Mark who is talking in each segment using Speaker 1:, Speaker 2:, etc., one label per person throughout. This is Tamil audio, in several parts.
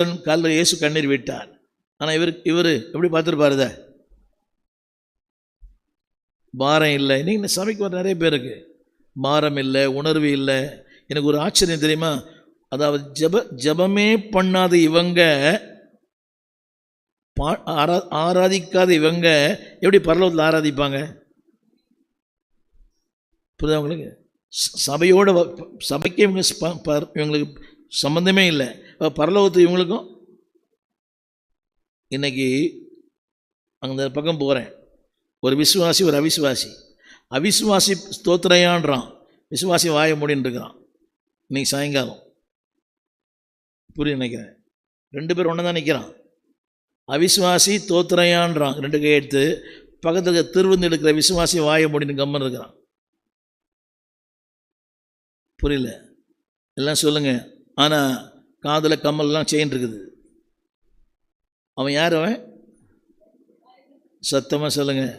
Speaker 1: காலில் இயேசு கண்ணீர் விட்டார். ஆனால் இவர் எப்படி பார்த்துருப்பாரு? இதை பாரம் இல்லை. இன்னைக்கு சபைக்கு வர நிறைய பேருக்கு பாரம் இல்லை, உணர்வு இல்லை. எனக்கு ஒரு ஆச்சரியம் தெரியுமா? அதாவது ஜபமே பண்ணாத இவங்க, ஆராதிக்காத இவங்க எப்படி பரலோகத்தில் ஆராதிப்பாங்க? புரியுதா உங்களுக்கு? சபையோட சபைக்கே இவங்களுக்கு சம்பந்தமே இல்லை. பரலோகத்து இவங்களுக்கும். இன்னைக்கு அந்த பக்கம் போகிறேன், ஒரு விசுவாசி ஒரு அவிசுவாசி ஸ்தோத்திரையான்றான், விசுவாசி வாய மூடின்னு இருக்கிறான். இன்னைக்கு சாயங்காலம் புரிய நினைக்கிறேன், 2 பேர் ஒன்று தான் நிற்கிறான். அவிசுவாசி தோத்திரையான்றான், 2 கை எடுத்து. பக்கத்தில் திருவந்து எடுக்கிற விசுவாசி வாய மூடின்னு கம்மன் இருக்கிறான். புரியல? எல்லாம் சொல்லுங்கள். ஆனால் காதில் கம்மல்லாம் செயின் இருக்குது. அவன் யார்? அவன் சத்தமாக சொல்லுங்கள்.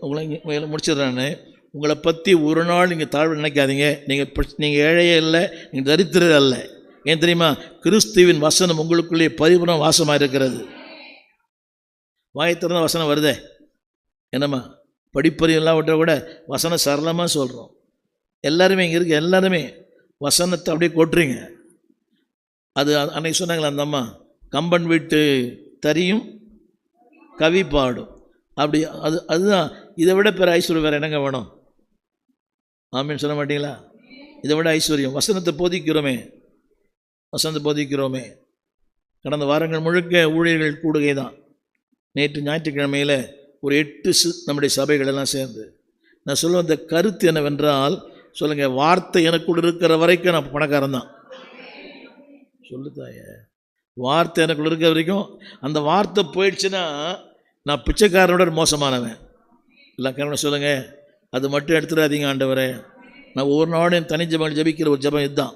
Speaker 1: உங்களை முடிச்சிடுறான்னு. உங்களை பற்றி ஒரு நாள் நீங்கள் தாழ்வு நினைக்காதீங்க. நீங்கள் ஏழையே இல்லை, நீங்கள் தரித்திரர் அல்ல. ஏன் தெரியுமா? கிறிஸ்துவின் வசனம் உங்களுக்குள்ளே பரிபூர்ண வாசமாக இருக்கிறது. வாயத்திறந்த வசனம் வருதே. என்னம்மா படிப்பறியெல்லாம் விட்ட கூட வசனம் சரளமாக சொல்கிறோம். எல்லாருமே இங்கே இருக்க எல்லாருமே வசனத்தை அப்படியே கொட்டுறீங்க. அது அன்னைக்கு சொன்னாங்களே அந்த அம்மா, கம்பன் வீட்டு தரியும் கவி பாடும். அப்படி அதுதான். இதை விட பேர் ஐஸ்வர்யம் வேறு என்னங்க வேணும்? ஆமீன் சொல்ல மாட்டீங்களா? இதை விட ஐஸ்வர்யம். வசனத்தை போதிக்கிறோமே. கடந்த வாரங்கள் முழுக்க ஊழியர்கள் கூடுகை தான். நேற்று ஞாயிற்றுக்கிழமையில் ஒரு 8 நம்முடைய சபைகளெல்லாம் சேர்ந்து நான் சொல்லுவேன், இந்த கருத்து என்னவென்றால், சொல்லுங்கள், வார்த்தை எனக்குள்ள இருக்கிற வரைக்கும் நான் பணக்காரன் தான். சொல்லுதாய, வார்த்தை எனக்குள்ள இருக்கிற வரைக்கும். அந்த வார்த்தை போயிடுச்சுன்னா நான் பிச்சைக்காரனோட மோசமானவன். எல்லாம் கரெக்டாக சொல்லுங்கள். அது மட்டும் எடுத்துடாதீங்க ஆண்டவரே. நான் ஒவ்வொரு நாளும் தனி ஜபம் ஜபிக்கிற ஒரு ஜபம் இதுதான்.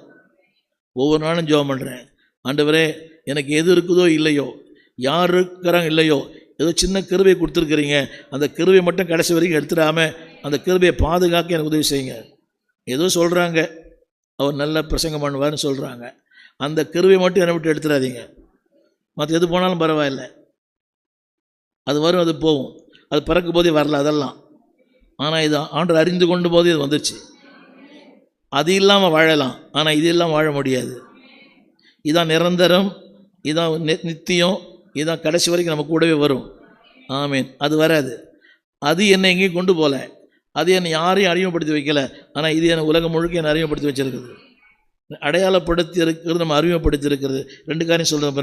Speaker 1: ஒவ்வொரு நாளும் ஜபம் பண்ணுறேன். ஆண்டவரே, எனக்கு எது இருக்குதோ இல்லையோ, யார் இருக்கிறாங்க இல்லையோ, ஏதோ சின்ன கிருபையை கொடுத்துருக்குறீங்க, அந்த கிருபையை மட்டும் கடைசி வரைக்கும் எடுத்துடாமல் அந்த கிருபையை பாதுகாக்க எனக்கு உதவி செய்யுங்க. ஏதோ சொல்கிறாங்க, அவர் நல்ல பிரசங்கம் பண்ணுவார்னு சொல்கிறாங்க, அந்த கிருபையை மட்டும் என்னை விட்டு எடுத்துடாதீங்க. மற்ற எது போனாலும் பரவாயில்லை, அது வரும், அது போகும். அது பிறக்கும் போதே வரல அதெல்லாம். ஆனால் இது ஆண்டவர் அறிந்து கொண்டு போதே இது வந்துருச்சு. அது இல்லாமல் வாழலாம், ஆனால் இது இல்லாமல் வாழ முடியாது. இதான் நிரந்தரம், இதான் நித்தியம், இதான் கடைசி வரைக்கும் நம்ம கூடவே வரும். ஆமீன். அது வராது. அது என்னை எங்கேயும் கொண்டு போகல, அது என்னை யாரையும் அறிமுகப்படுத்தி வைக்கல. ஆனால் இது என்னை உலகம் முழுக்க என்னை அறிமுகப்படுத்தி வச்சிருக்குது, அடையாளப்படுத்தி இருக்கிறது, நம்ம அறிமுகப்படுத்தி இருக்கிறது. 2 காரியம் சொல்கிறேன்.